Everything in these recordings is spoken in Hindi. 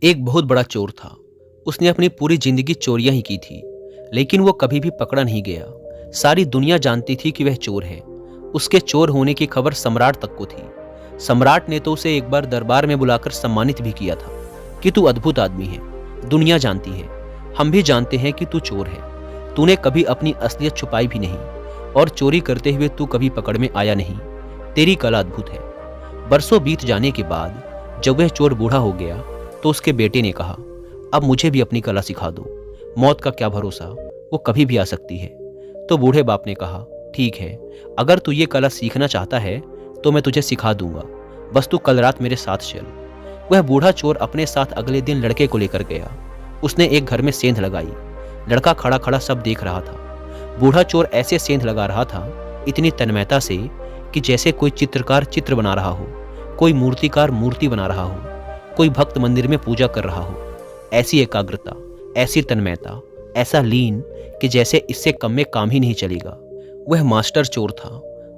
एक बहुत बड़ा चोर था। उसने अपनी पूरी जिंदगी चोरियां ही की थी, लेकिन वो कभी भी पकड़ा नहीं गया। सारी दुनिया जानती थी कि वह चोर है। उसके चोर होने की खबर सम्राट तक को थी। सम्राट ने तो उसे एक बार दरबार में बुलाकर सम्मानित भी किया था कि तू अद्भुत आदमी है, दुनिया जानती है, हम भी जानते हैं कि तू चोर है। तूने कभी अपनी असलियत छुपाई भी नहीं और चोरी करते हुए तू कभी पकड़ में आया नहीं। तेरी कला अद्भुत है। बरसों बीत जाने के बाद जब वह चोर बूढ़ा हो गया तो उसके बेटे ने कहा, अब मुझे भी अपनी कला सिखा दो। मौत का क्या भरोसा, वो कभी भी आ सकती है। तो बूढ़े बाप ने कहा, ठीक है, अगर तू ये कला सीखना चाहता है तो मैं तुझे सिखा दूंगा, बस तू कल रात मेरे साथ चल। वह बूढ़ा चोर अपने साथ अगले दिन लड़के को लेकर गया। उसने एक घर में सेंध लगाई। लड़का खड़ा खड़ा सब देख रहा था। बूढ़ा चोर ऐसे सेंध लगा रहा था, इतनी तन्मयता से कि जैसे कोई चित्रकार चित्र बना रहा हो, कोई मूर्तिकार मूर्ति बना रहा हो, कोई भक्त मंदिर में पूजा कर रहा हो। ऐसी एकाग्रता, ऐसी तन्मयता, ऐसा लीन कि जैसे इससे कम में काम ही नहीं चलेगा। वह मास्टर चोर था।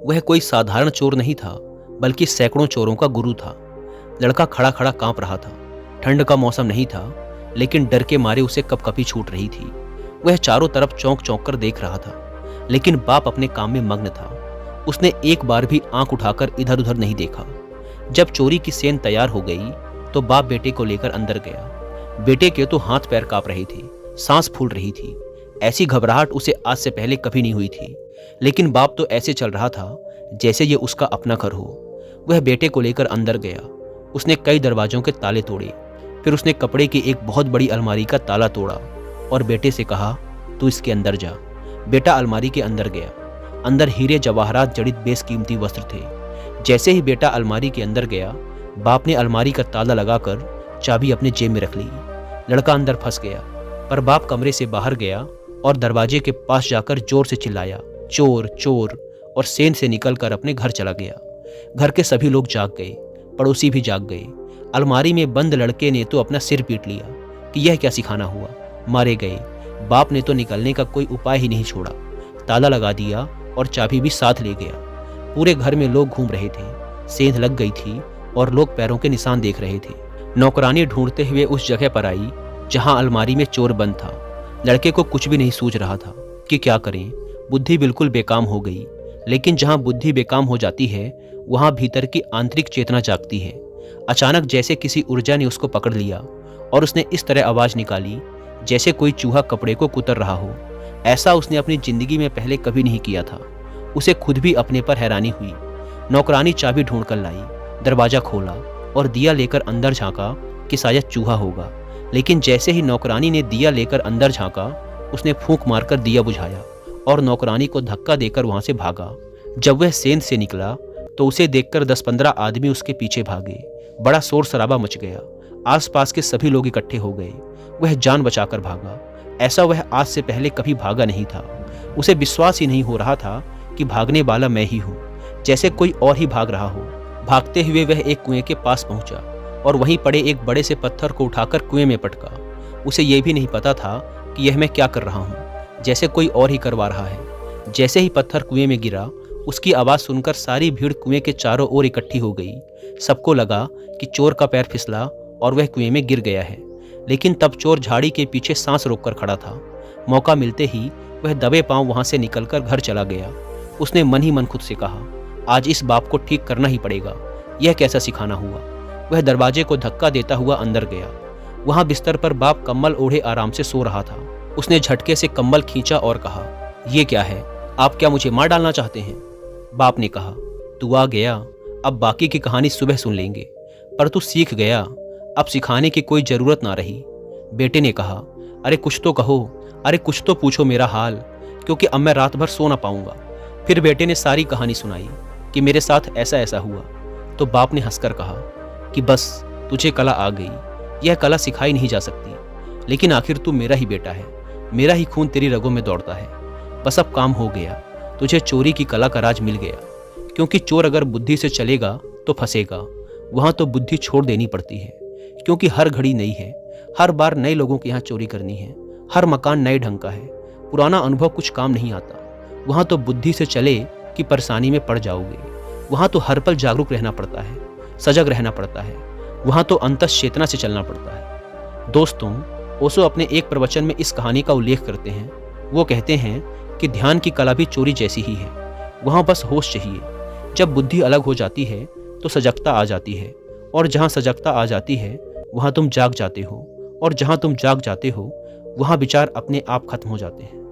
वह कोई साधारण चोर नहीं था, बल्कि सैकड़ों चोरों का गुरु था। लड़का खड़ा खड़ा कांप रहा था। ठंड का मौसम नहीं था, लेकिन डर के मारे उसे कपकपी छूट रही थी। वह चारों तरफ चौंक चौंक कर देख रहा था, लेकिन बाप अपने काम में मग्न था। उसने एक बार भी आंख उठाकर इधर उधर नहीं देखा। जब चोरी की सेंध तैयार हो गई तो बाप बेटे को लेकर अंदर गया। बेटे के तो हाथ पैर कांप रहे थे, सांस फूल रही थी। ऐसी घबराहट उसे आज से पहले कभी नहीं हुई थी, लेकिन बाप तो ऐसे चल रहा था जैसे ये उसका अपना घर हो। वह बेटे को लेकर अंदर गया। उसने कई दरवाजों के ताले तोड़े, फिर उसने कपड़े की एक बहुत बड़ी अलमारी का ताला तोड़ा और बेटे से कहा, तू इसके अंदर जा। बेटा अलमारी के अंदर गया। अंदर हीरे जवाहरात जड़ित बेशकीमती वस्त्र थे। जैसे ही बेटा अलमारी के अंदर गया, बाप ने अलमारी का ताला लगाकर चाबी अपने जेब में रख ली। लड़का अंदर फंस गया, पर बाप कमरे से बाहर गया और दरवाजे के पास जाकर जोर से चिल्लाया, चोर चोर, और सेंध से निकलकर अपने घर चला गया। घर के सभी लोग जाग गए, पड़ोसी भी जाग गए। अलमारी में बंद लड़के ने तो अपना सिर पीट लिया कि यह क्या सिखाना हुआ, मारे गए। बाप ने तो निकलने का कोई उपाय ही नहीं छोड़ा, ताला लगा दिया और चाबी भी साथ ले गया। पूरे घर में लोग घूम रहे थे। सेंध लग गई थी और लोग पैरों के निशान देख रहे थे। नौकरानी ढूंढते हुए उस जगह पर आई जहां अलमारी में चोर बंद था। लड़के को कुछ भी नहीं सूझ रहा था कि क्या करें। बुद्धि बिल्कुल बेकाम हो गई, लेकिन जहां बुद्धि बेकाम हो जाती है वहां भीतर की आंतरिक चेतना जागती है। अचानक जैसे किसी ऊर्जा ने उसको पकड़ लिया और उसने इस तरह आवाज निकाली जैसे कोई चूहा कपड़े को कुतर रहा हो। ऐसा उसने अपनी जिंदगी में पहले कभी नहीं किया था। उसे खुद भी अपने पर हैरानी हुई। नौकरानी चाबी ढूंढकर लाई, दरवाजा खोला और दिया लेकर अंदर झांका कि शायद चूहा होगा। लेकिन जैसे ही नौकरानी ने दिया लेकर अंदर झांका, उसने फूंक मारकर दिया बुझाया और नौकरानी को धक्का देकर वहां से भागा। जब वह सेंध से निकला तो उसे देखकर 10-15 आदमी उसके पीछे भागे। बड़ा शोर शराबा मच गया। आसपास के सभी लोग इकट्ठे हो गए। वह जान बचाकर भागा। ऐसा वह आज से पहले कभी भागा नहीं था। उसे विश्वास ही नहीं हो रहा था कि भागने वाला मैं ही हूँ, जैसे कोई और ही भाग रहा हो। भागते हुए वह एक कुएं के पास पहुंचा और वहीं पड़े एक बड़े से पत्थर को उठाकर कुएं में पटका। उसे यह भी नहीं पता था कि यह मैं क्या कर रहा हूँ, जैसे कोई और ही करवा रहा है। जैसे ही पत्थर कुएं में गिरा, उसकी आवाज़ सुनकर सारी भीड़ कुएं के चारों ओर इकट्ठी हो गई। सबको लगा कि चोर का पैर फिसला और वह कुएं में गिर गया है। लेकिन तब चोर झाड़ी के पीछे सांस रोककर खड़ा था। मौका मिलते ही वह दबे पांव वहां से निकलकर घर चला गया। उसने मन ही मन खुद से कहा, आज इस बाप को ठीक करना ही पड़ेगा। यह कैसा सिखाना हुआ। वह दरवाजे को धक्का देता हुआ अंदर गया। वहां बिस्तर पर बाप कम्बल ओढ़े आराम से सो रहा था। उसने झटके से कम्बल खींचा और कहा, यह क्या है, आप क्या मुझे मार डालना चाहते हैं। बाप ने कहा, तू आ गया, अब बाकी की कहानी सुबह सुन लेंगे, पर तू सीख गया, अब सिखाने की कोई जरूरत ना रही। बेटे ने कहा, अरे कुछ तो कहो, अरे कुछ तो पूछो मेरा हाल, क्योंकि अब मैं रात भर सो ना पाऊंगा। फिर बेटे ने सारी कहानी सुनाई कि मेरे साथ ऐसा ऐसा हुआ। तो बाप ने हंसकर कहा कि बस तुझे कला आ गई, यह कला सिखाई नहीं जा सकती, लेकिन आखिर तू मेरा ही बेटा है, मेरा ही खून तेरी रगों में दौड़ता है। बस अब काम हो गया, तुझे चोरी की कला का राज मिल गया। क्योंकि चोर अगर बुद्धि से चलेगा तो फंसेगा, वहां तो बुद्धि छोड़ देनी पड़ती है, क्योंकि हर घड़ी नई है। हर बार नए लोगों के यहाँ चोरी करनी है। हर मकान नए ढंग का है। पुराना अनुभव कुछ काम नहीं आता। वहां तो बुद्धि से चले कि परेशानी में पड़ जाओगे। वहां तो हर पल जागरूक रहना पड़ता है, सजग रहना पड़ता है। वहां तो अंतस चेतना से चलना पड़ता है। दोस्तों, ओशो अपने एक प्रवचन में इस कहानी का उल्लेख करते हैं। वो कहते हैं कि ध्यान की कला भी चोरी जैसी ही है, वहाँ बस होश चाहिए। जब बुद्धि अलग हो जाती है तो सजगता आ जाती है, और जहाँ सजगता आ जाती है वहाँ तुम जाग जाते हो, और जहाँ तुम जाग जाते हो वहाँ विचार अपने आप खत्म हो जाते हैं।